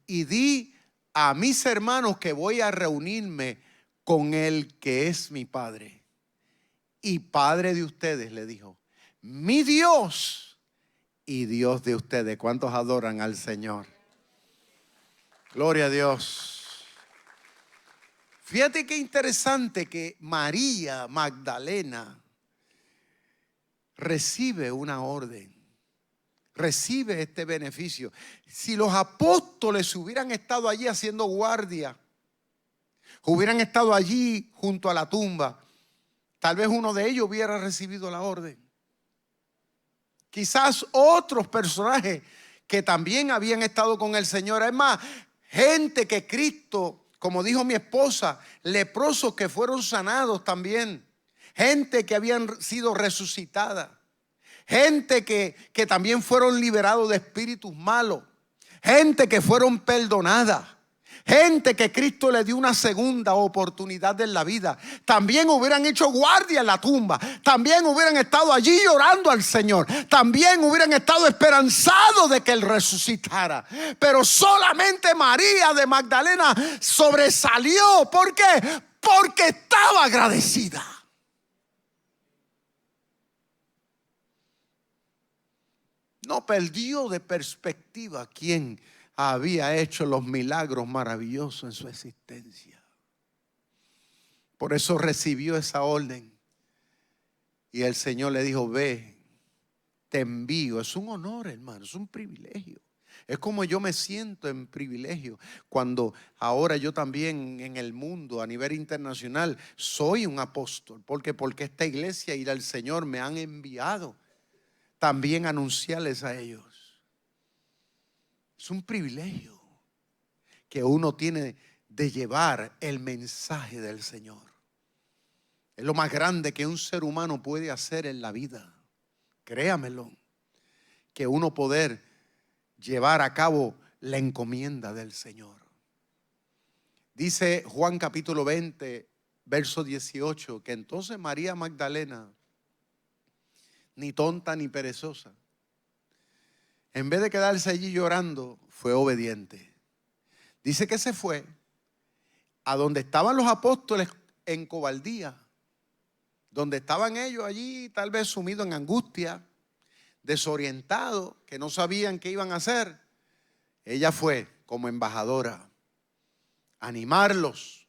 y di a mis hermanos que voy a reunirme con el que es mi Padre y Padre de ustedes, le dijo, mi Dios y Dios de ustedes. ¿Cuántos adoran al Señor? Gloria a Dios. Fíjate qué interesante que María Magdalena recibe una orden, recibe este beneficio. Si los apóstoles hubieran estado allí haciendo guardia, hubieran estado allí junto a la tumba, tal vez uno de ellos hubiera recibido la orden. Quizás otros personajes que también habían estado con el Señor. Es más, gente que Cristo, como dijo mi esposa, leprosos que fueron sanados también. Gente que habían sido resucitadas. Gente que también fueron liberados de espíritus malos. Gente que fueron perdonadas. gente que Cristo le dio una segunda oportunidad en la vida, también hubieran hecho guardia en la tumba, también hubieran estado allí llorando al Señor, también hubieran estado esperanzados de que Él resucitara. Pero solamente María de Magdalena sobresalió. ¿Por qué? Porque estaba agradecida. No perdió de perspectiva quién había hecho los milagros maravillosos en su existencia. Por eso recibió esa orden. Y el Señor le dijo: ve, te envío. Es un honor, hermano, es un privilegio. Es como yo me siento en privilegio cuando ahora yo también en el mundo a nivel internacional soy un apóstol. Porque esta iglesia y el Señor me han enviado también a anunciarles a ellos. Es un privilegio que uno tiene de llevar el mensaje del Señor. Es lo más grande que un ser humano puede hacer en la vida. Créamelo, que uno poder llevar a cabo la encomienda del Señor. Dice Juan capítulo 20, verso 18, que entonces María Magdalena, ni tonta ni perezosa, en vez de quedarse allí llorando, fue obediente. Dice que se fue a donde estaban los apóstoles en cobardía, donde estaban ellos allí tal vez sumidos en angustia, desorientados, que no sabían qué iban a hacer. Ella fue como embajadora a animarlos,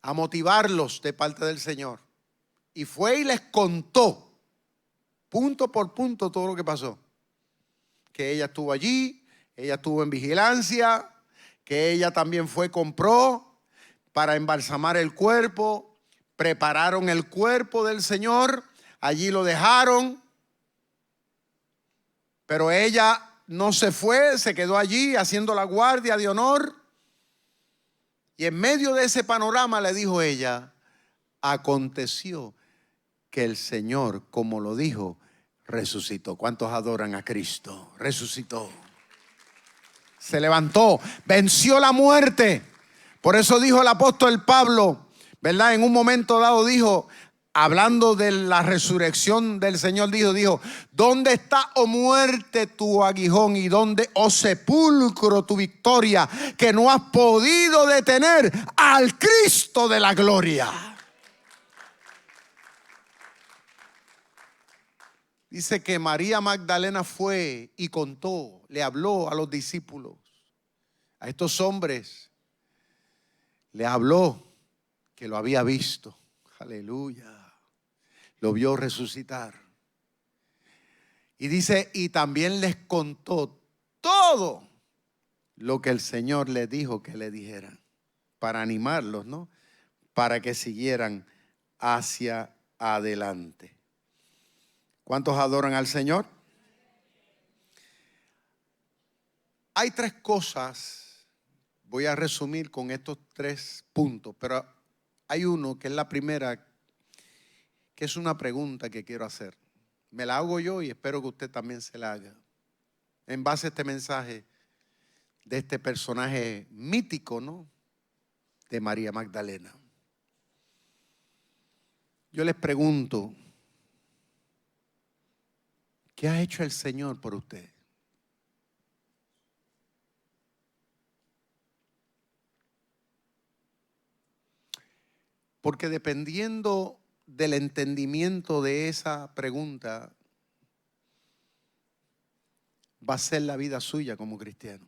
a motivarlos de parte del Señor. Y fue y les contó punto por punto todo lo que pasó. Que ella estuvo allí, ella estuvo en vigilancia, que ella también fue, compró para embalsamar el cuerpo, prepararon el cuerpo del Señor, allí lo dejaron, pero ella no se fue, se quedó allí haciendo la guardia de honor. Y en medio de ese panorama le dijo ella: aconteció que el Señor, como lo dijo, resucitó. ¿Cuántos adoran a Cristo? Resucitó. Se levantó, venció la muerte. Por eso dijo el apóstol Pablo, ¿verdad? En un momento dado dijo, hablando de la resurrección del Señor, dijo, ¿dónde está, oh muerte, tu aguijón? ¿Y dónde, oh sepulcro, tu victoria? Que no has podido detener al Cristo de la gloria. Dice que María Magdalena fue y contó, le habló a los discípulos, a estos hombres, le habló que lo había visto. Aleluya. Lo vio resucitar. Y dice, y también les contó todo lo que el Señor les dijo que le dijeran, para animarlos, ¿no? Para que siguieran hacia adelante. ¿Cuántos adoran al Señor? Hay tres cosas, voy a resumir con estos 3 puntos, pero hay uno que es la primera, que es una pregunta que quiero hacer. Me la hago yo y espero que usted también se la haga. En base a este mensaje de este personaje mítico, ¿no? De María Magdalena. Yo les pregunto, ¿qué ha hecho el Señor por usted? Porque dependiendo del entendimiento de esa pregunta, va a ser la vida suya como cristiano.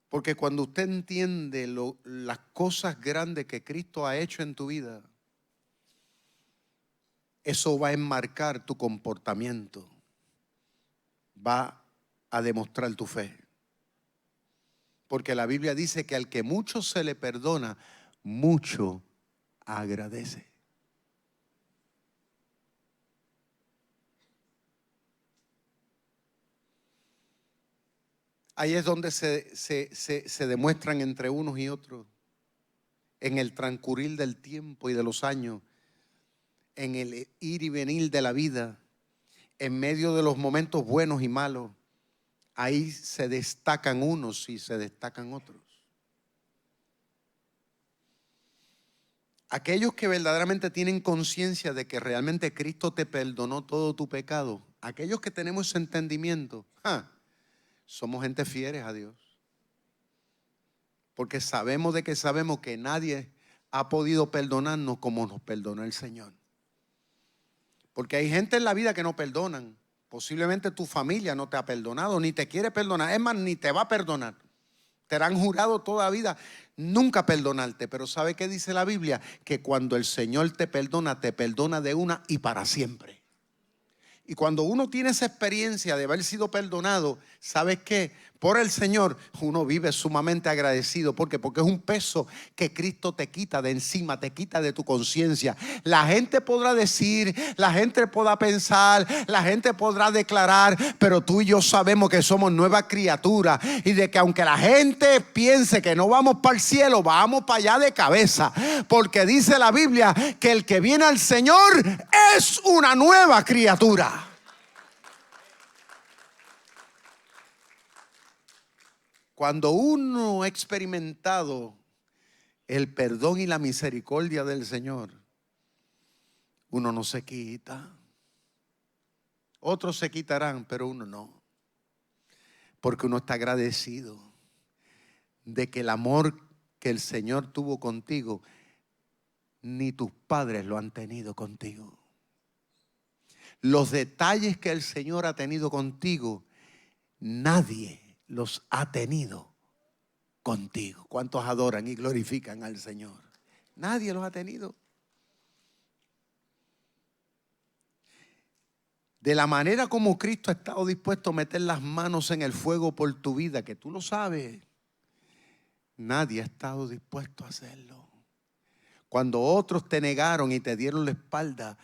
Porque cuando usted entiende las cosas grandes que Cristo ha hecho en tu vida, eso va a enmarcar tu comportamiento, va a demostrar tu fe. Porque la Biblia dice que al que mucho se le perdona, mucho agradece. Ahí es donde se demuestran entre unos y otros, en el transcurrir del tiempo y de los años, en el ir y venir de la vida, en medio de los momentos buenos y malos, ahí se destacan unos y se destacan otros. Aquellos que verdaderamente tienen conciencia de que realmente Cristo te perdonó todo tu pecado, aquellos que tenemos ese entendimiento, somos gente fieles a Dios. Porque sabemos que nadie ha podido perdonarnos como nos perdonó el Señor. Porque hay gente en la vida que no perdonan. Posiblemente tu familia no te ha perdonado, ni te quiere perdonar. Es más, ni te va a perdonar. Te han jurado toda la vida nunca perdonarte. Pero ¿sabe qué dice la Biblia? Que cuando el Señor te perdona de una y para siempre. Y cuando uno tiene esa experiencia de haber sido perdonado, ¿sabes qué? Por el Señor uno vive sumamente agradecido. ¿Por qué? Porque es un peso que Cristo te quita de encima, te quita de tu conciencia. La gente podrá decir, la gente podrá pensar, la gente podrá declarar, pero tú y yo sabemos que somos nuevas criaturas y de que aunque la gente piense que no vamos para el cielo, vamos para allá de cabeza. Porque dice la Biblia que el que viene al Señor es una nueva criatura. Cuando uno ha experimentado el perdón y la misericordia del Señor, uno no se quita. Otros se quitarán, pero uno no. Porque uno está agradecido de que el amor que el Señor tuvo contigo, ni tus padres lo han tenido contigo. Los detalles que el Señor ha tenido contigo, nadie los ha tenido contigo. ¿Cuántos adoran y glorifican al Señor? Nadie los ha tenido. De la manera como Cristo ha estado dispuesto a meter las manos en el fuego por tu vida, que tú lo sabes, nadie ha estado dispuesto a hacerlo. Cuando otros te negaron y te dieron la espalda,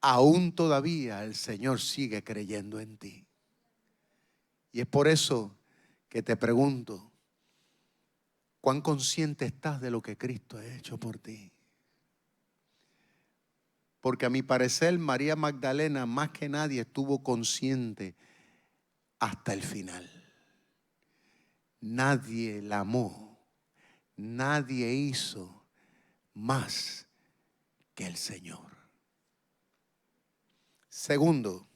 aún todavía el Señor sigue creyendo en ti. Y es por eso que te pregunto, ¿cuán consciente estás de lo que Cristo ha hecho por ti? Porque a mi parecer María Magdalena más que nadie estuvo consciente hasta el final. Nadie la amó, nadie hizo más que el Señor. Segundo,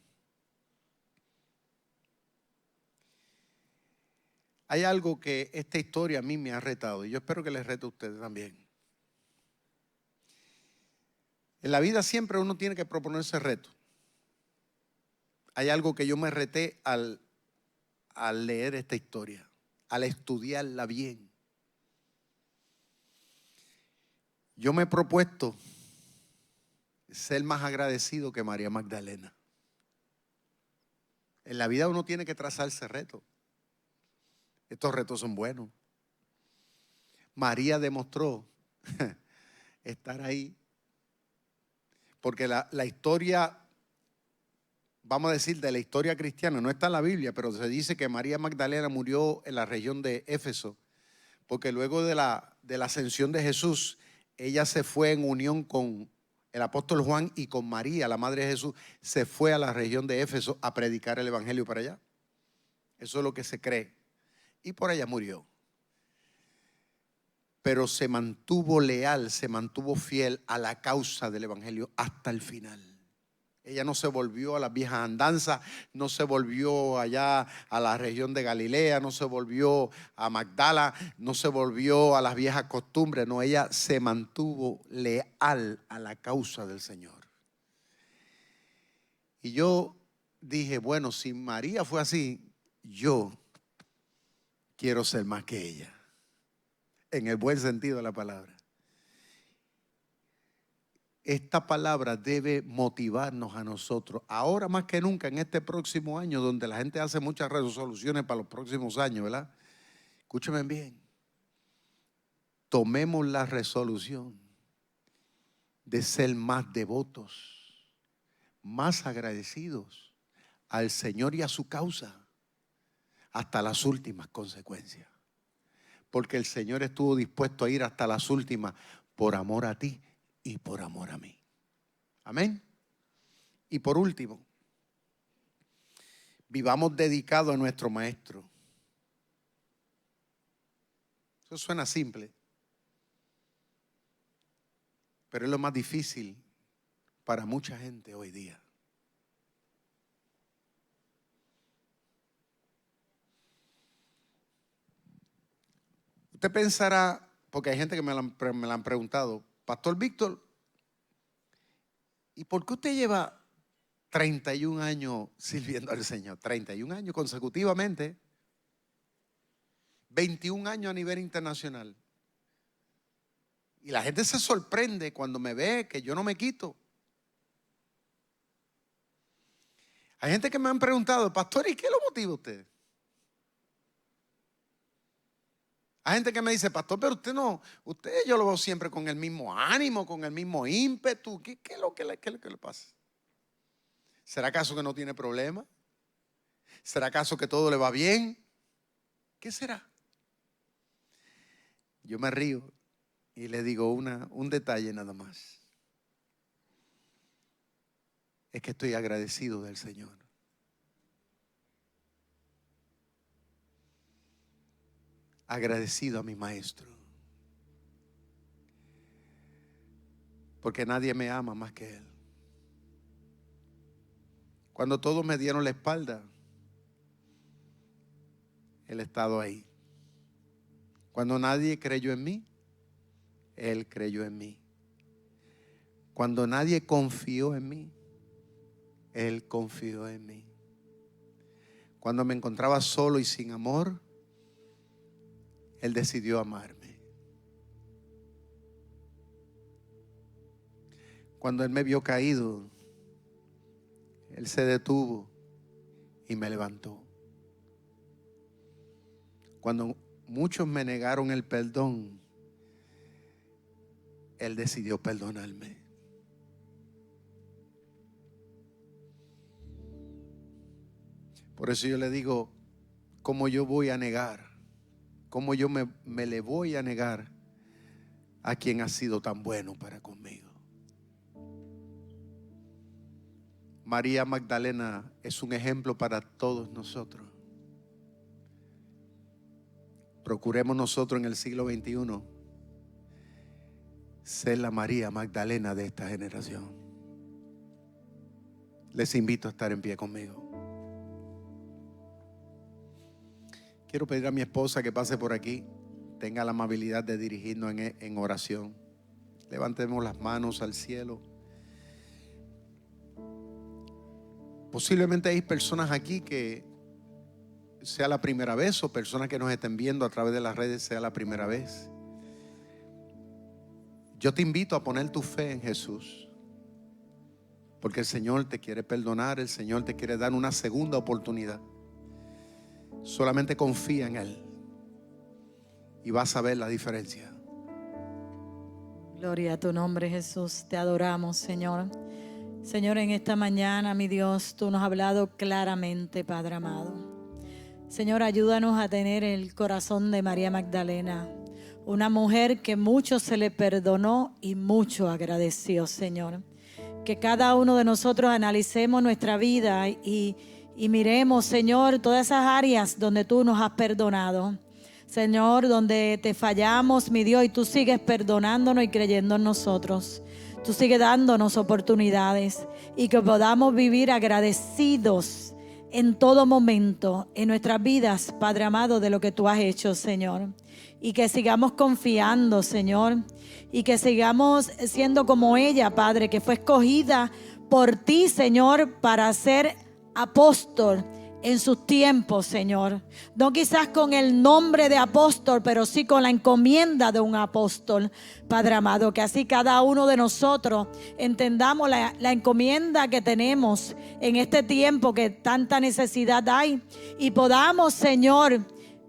hay algo que esta historia a mí me ha retado y yo espero que les rete a ustedes también. En la vida siempre uno tiene que proponerse retos. Hay algo que yo me reté al leer esta historia, al estudiarla bien. Yo me he propuesto ser más agradecido que María Magdalena. En la vida uno tiene que trazarse retos. Estos retos son buenos. María demostró estar ahí. Porque la historia, vamos a decir, de la historia cristiana, no está en la Biblia, pero se dice que María Magdalena murió en la región de Éfeso. Porque luego de la ascensión de Jesús, ella se fue en unión con el apóstol Juan y con María, la madre de Jesús, se fue a la región de Éfeso a predicar el evangelio para allá. Eso es lo que se cree. Y por allá murió. Pero se mantuvo leal, se mantuvo fiel a la causa del evangelio hasta el final. Ella no se volvió a las viejas andanzas, no se volvió allá a la región de Galilea, no se volvió a Magdala, no se volvió a las viejas costumbres. No, ella se mantuvo leal a la causa del Señor. Y yo dije, bueno, si María fue así, yo quiero ser más que ella. En el buen sentido de la palabra. Esta palabra debe motivarnos a nosotros, ahora más que nunca en este próximo año, donde la gente hace muchas resoluciones para los próximos años, ¿verdad? Escúchame bien. Tomemos la resolución de ser más devotos, más agradecidos al Señor y a su causa, hasta las últimas consecuencias. Porque el Señor estuvo dispuesto a ir hasta las últimas por amor a ti y por amor a mí. Amén. Y por último, vivamos dedicados a nuestro Maestro. Eso suena simple, pero es lo más difícil para mucha gente hoy día. Usted pensará, porque hay gente que me la han preguntado, Pastor Víctor, ¿y por qué usted lleva 31 años sirviendo al Señor? 31 años consecutivamente, 21 años a nivel internacional. Y la gente se sorprende cuando me ve que yo no me quito. Hay gente que me han preguntado, Pastor, ¿y qué lo motiva a usted? Hay gente que me dice, Pastor, pero usted yo lo veo siempre con el mismo ánimo, con el mismo ímpetu. ¿Qué es lo que le pasa? ¿Será acaso que no tiene problema? ¿Será acaso que todo le va bien? ¿Qué será? Yo me río y le digo un detalle nada más. Es que estoy agradecido del Señor. Agradecido a mi Maestro. Porque nadie me ama más que Él. Cuando todos me dieron la espalda, Él ha estado ahí. Cuando nadie creyó en mí, Él creyó en mí. Cuando nadie confió en mí, Él confió en mí. Cuando me encontraba solo y sin amor, Él decidió amarme. Cuando Él me vio caído, Él se detuvo y me levantó. Cuando muchos me negaron el perdón, Él decidió perdonarme. Por eso yo le digo, ¿cómo yo voy a negar? ¿Cómo yo me le voy a negar a quien ha sido tan bueno para conmigo? María Magdalena es un ejemplo para todos nosotros. Procuremos nosotros en el siglo XXI ser la María Magdalena de esta generación. Les invito a estar en pie conmigo. Quiero pedir a mi esposa que pase por aquí, tenga la amabilidad de dirigirnos en oración. Levantemos las manos al cielo. Posiblemente hay personas aquí que sea la primera vez, o personas que nos estén viendo a través de las redes sea la primera vez. Yo te invito a poner tu fe en Jesús, porque el Señor te quiere perdonar, el Señor te quiere dar una segunda oportunidad. Solamente confía en Él y vas a ver la diferencia. Gloria a tu nombre, Jesús. Te adoramos, Señor. Señor, en esta mañana, mi Dios, tú nos has hablado claramente, Padre amado. Señor, ayúdanos a tener el corazón de María Magdalena, una mujer que mucho se le perdonó y mucho agradeció, Señor. Que cada uno de nosotros analicemos nuestra vida y miremos, Señor, todas esas áreas donde tú nos has perdonado. Señor, donde te fallamos, mi Dios, y tú sigues perdonándonos y creyendo en nosotros. Tú sigues dándonos oportunidades y que podamos vivir agradecidos en todo momento en nuestras vidas, Padre amado, de lo que tú has hecho, Señor. Y que sigamos confiando, Señor, y que sigamos siendo como ella, Padre, que fue escogida por ti, Señor, para ser apóstol en sus tiempos, Señor. No quizás con el nombre de apóstol, pero sí con la encomienda de un apóstol, Padre amado. Que así cada uno de nosotros entendamos la encomienda que tenemos en este tiempo que tanta necesidad hay, y podamos, Señor,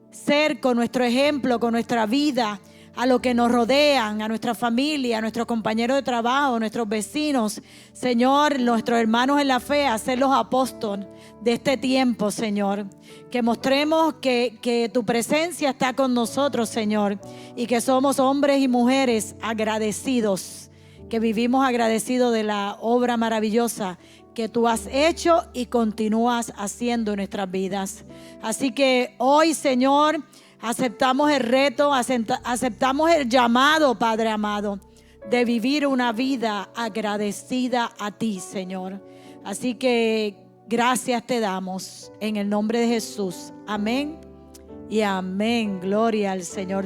ser con nuestro ejemplo, con nuestra vida, a los que nos rodean, a nuestra familia, a nuestros compañeros de trabajo, a nuestros vecinos, Señor, nuestros hermanos en la fe, a ser los apóstoles de este tiempo, Señor. Que mostremos que tu presencia está con nosotros, Señor, y que somos hombres y mujeres agradecidos, que vivimos agradecidos de la obra maravillosa que tú has hecho y continúas haciendo en nuestras vidas. Así que hoy, Señor, aceptamos el reto, aceptamos el llamado, Padre amado, de vivir una vida agradecida a ti, Señor. Así que gracias te damos en el nombre de Jesús. Amén y amén. Gloria al Señor.